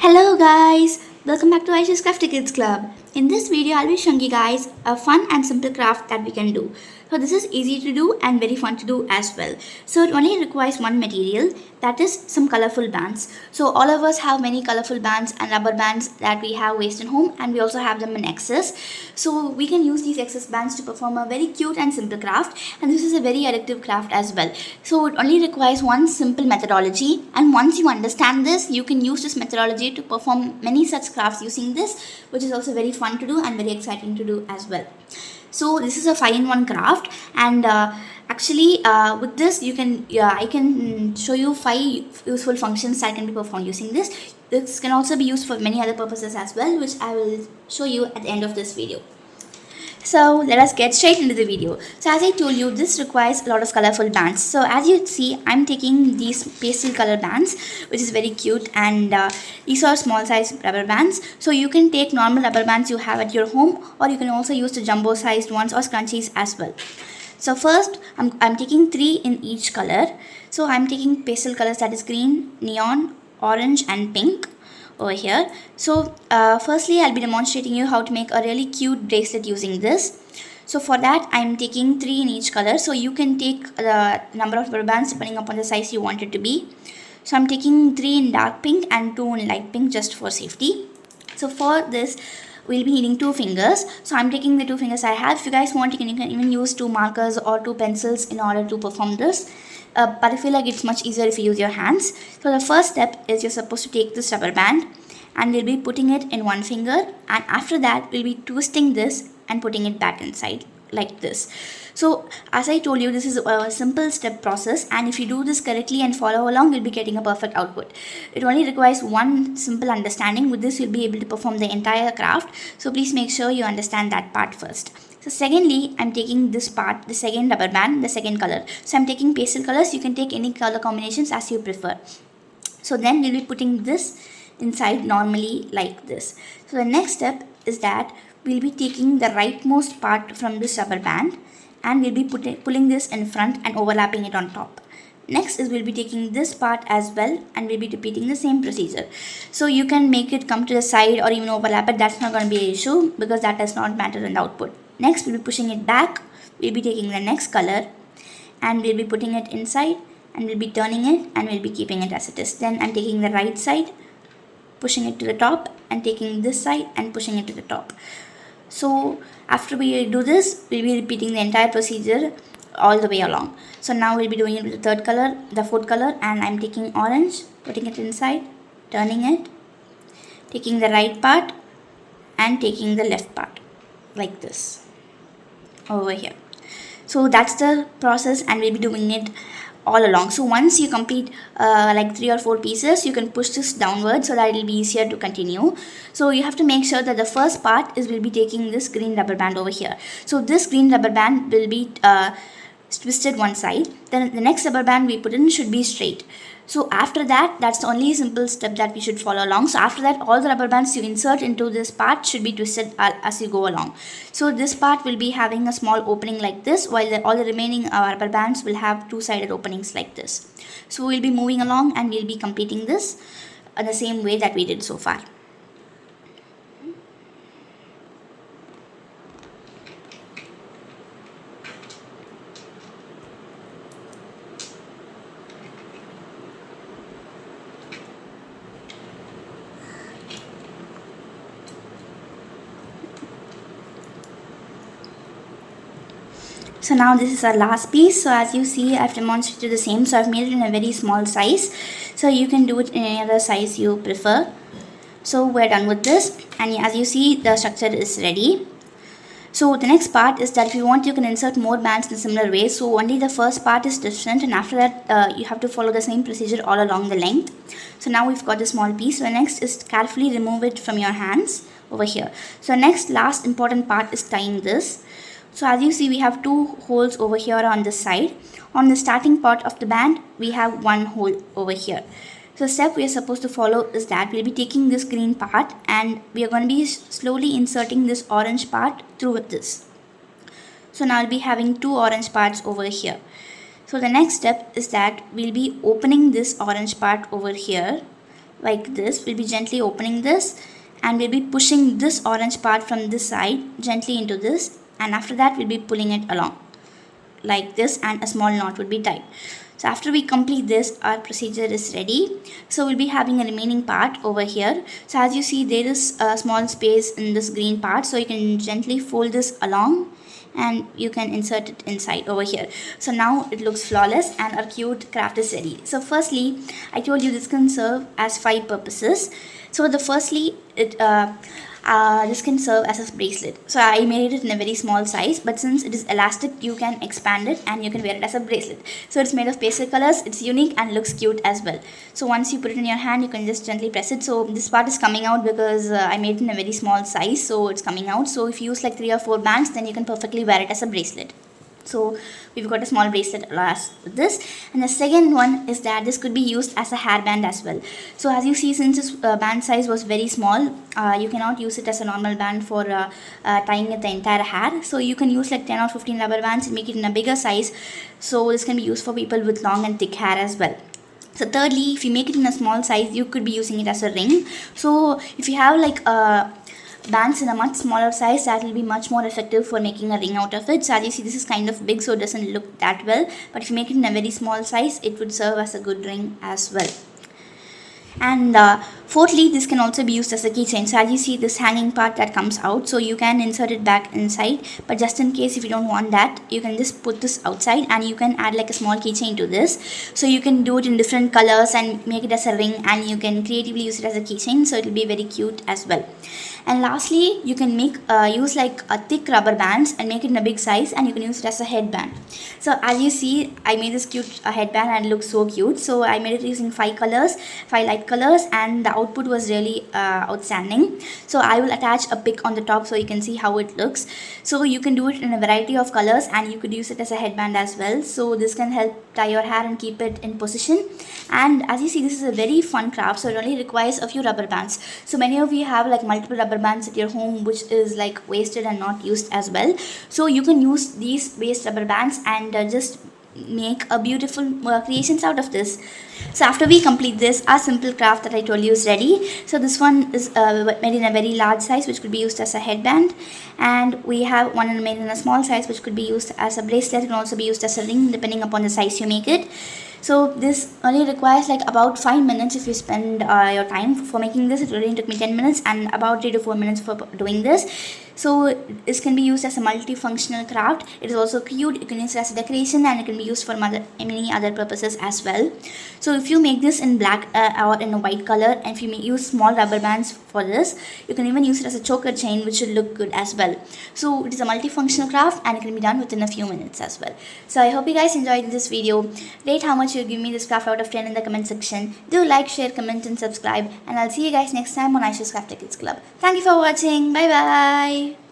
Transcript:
Hello guys, welcome back to Aisha's Crafty Kids Club. In this video, I'll be showing you guys a fun and simple craft that we can do. So this is easy to do and very fun to do as well. So it only requires one material, that is some colorful bands. So all of us have many colorful bands and rubber bands that we have wasted home, and we also have them in excess. So we can use these excess bands to perform a very cute and simple craft, and this is a very addictive craft as well. So it only requires one simple methodology, and once you understand this, you can use this methodology to perform many such crafts using this, which is also very fun to do and very exciting to do as well. So this is a 5-in-1 craft, and actually with this you can I can show you 5 useful functions that can be performed using this. This can also be used for many other purposes as well, which I will show you at the end of this video. So let us get straight into the video. So as I told you, this requires a lot of colorful bands. So as you see, I'm taking these pastel color bands, which is very cute, and these are small size rubber bands. So you can take normal rubber bands you have at your home, or you can also use the jumbo sized ones or scrunchies as well. So first, I'm taking 3 in each color. So I'm taking pastel colors, that is green, neon, orange and pink over here. So firstly, I'll be demonstrating you how to make a really cute bracelet using this. So for that, I'm taking 3 in each color. So you can take the number of rubber bands depending upon the size you want it to be. So I'm taking 3 in dark pink and 2 in light pink just for safety. So for this, we'll be needing 2 fingers. So I'm taking the 2 fingers I have. If you guys want, you can even use 2 markers or 2 pencils in order to perform this. But I feel like it's much easier if you use your hands. So the first step is you're supposed to take this rubber band, and we'll be putting it in one finger, and after that we'll be twisting this and putting it back inside like this. So as I told you, this is a simple step process, and if you do this correctly and follow along, you'll be getting a perfect output. It only requires one simple understanding. With this, you'll be able to perform the entire craft. So please make sure you understand that part first. So secondly, I'm taking this part, the second rubber band, the second color. So I'm taking pastel colors. You can take any color combinations as you prefer. So then we'll be putting this inside normally like this. So the next step is that we'll be taking the rightmost part from this rubber band, and we'll be pulling this in front and overlapping it on top. Next is we'll be taking this part as well, and we'll be repeating the same procedure. So you can make it come to the side or even overlap it. That's not going to be an issue because that does not matter in the output. Next, we'll be pushing it back. We'll be taking the next color, and we'll be putting it inside, and we'll be turning it, and we'll be keeping it as it is. Then I'm taking the right side, pushing it to the top, and taking this side and pushing it to the top. So after we do this, we'll be repeating the entire procedure all the way along. So now we'll be doing it with the third color, the fourth color, and I'm taking orange, putting it inside, turning it, taking the right part and taking the left part like this over here. So that's the process, and we'll be doing it all along. So once you complete like 3 or 4 pieces, you can push this downward so that it'll be easier to continue. So you have to make sure that the first part is we'll be taking this green rubber band over here. So this green rubber band will be twisted one side. Then the next rubber band we put in should be straight. So after that, that's the only simple step that we should follow along. So after that, all the rubber bands you insert into this part should be twisted as you go along. So this part will be having a small opening like this, while all the remaining rubber bands will have 2-sided openings like this. So we'll be moving along, and we'll be completing this the same way that we did so far. So now this is our last piece. So as you see, I've demonstrated the same. So I've made it in a very small size. So you can do it in any other size you prefer. So we're done with this, and as you see, the structure is ready. So the next part is that if you want, you can insert more bands in a similar way. So only the first part is different, and after that you have to follow the same procedure all along the length. So now we've got the small piece. So the next is carefully remove it from your hands over here. So next last important part is tying this. So as you see, we have 2 holes over here on this side. On the starting part of the band, we have 1 hole over here. So the step we are supposed to follow is that we'll be taking this green part, and we are going to be slowly inserting this orange part through this. So now I'll be having 2 orange parts over here. So the next step is that we'll be opening this orange part over here like this. We'll be gently opening this and we'll be pushing this orange part from this side gently into this, and after that we'll be pulling it along like this, and a small knot would be tied. So after we complete this, our procedure is ready. So we'll be having a remaining part over here. So as you see, there is a small space in this green part, so you can gently fold this along and you can insert it inside over here. So now it looks flawless and our cute craft is ready. So firstly, I told you this can serve as 5 purposes. So the firstly, this can serve as a bracelet. So I made it in a very small size, but since it is elastic, you can expand it and you can wear it as a bracelet. So it's made of pastel colors, it's unique and looks cute as well. So once you put it in your hand, you can just gently press it. So this part is coming out because I made it in a very small size, so it's coming out. So if you use like 3 or 4 bands, then you can perfectly wear it as a bracelet. So we've got a small bracelet last with this, and the second one is that this could be used as a hairband as well. So as you see, since this band size was very small, you cannot use it as a normal band for tying it the entire hair. So you can use like 10 or 15 rubber bands and make it in a bigger size. So this can be used for people with long and thick hair as well. So thirdly, if you make it in a small size, you could be using it as a ring. So if you have like bands in a much smaller size, that will be much more effective for making a ring out of it. So as you see, this is kind of big, so it doesn't look that well, but if you make it in a very small size, it would serve as a good ring as well. And fourthly, this can also be used as a keychain. So as you see, this hanging part that comes out, so you can insert it back inside, but just in case if you don't want that, you can just put this outside and you can add like a small keychain to this. So you can do it in different colors and make it as a ring, and you can creatively use it as a keychain, so it will be very cute as well. And lastly, you can make use like a thick rubber bands and make it in a big size, and you can use it as a headband. So as you see, I made this cute headband and it looks so cute. So I made it using 5 colors, 5 light colors, and the output was really outstanding. So I will attach a pic on the top so you can see how it looks. So you can do it in a variety of colors and you could use it as a headband as well. So this can help tie your hair and keep it in position. And as you see, this is a very fun craft, so it only requires a few rubber bands. So many of you have like multiple rubber bands at your home which is like wasted and not used as well. So you can use these waste rubber bands and just make a beautiful creations out of this. So after we complete this, our simple craft that I told you is ready. So this one is made in a very large size, which could be used as a headband, and we have one made in a small size which could be used as a bracelet. It can also be used as a ring depending upon the size you make it. So this only requires like about 5 minutes if you spend your time for making this. It really took me 10 minutes and about 3 to 4 minutes for doing this. So this can be used as a multifunctional craft. It is also cute. You can use it as a decoration and it can be used for many other purposes as well. So if you make this in black or in a white color, and if you use small rubber bands for this, you can even use it as a choker chain, which should look good as well. So it is a multifunctional craft and it can be done within a few minutes as well. So I hope you guys enjoyed this video. Rate how much you give me this craft out of 10 in the comment section. Do like, share, comment and subscribe, and I'll see you guys next time on Aisha's Crafty Kids Club. Thank you for watching. Bye bye.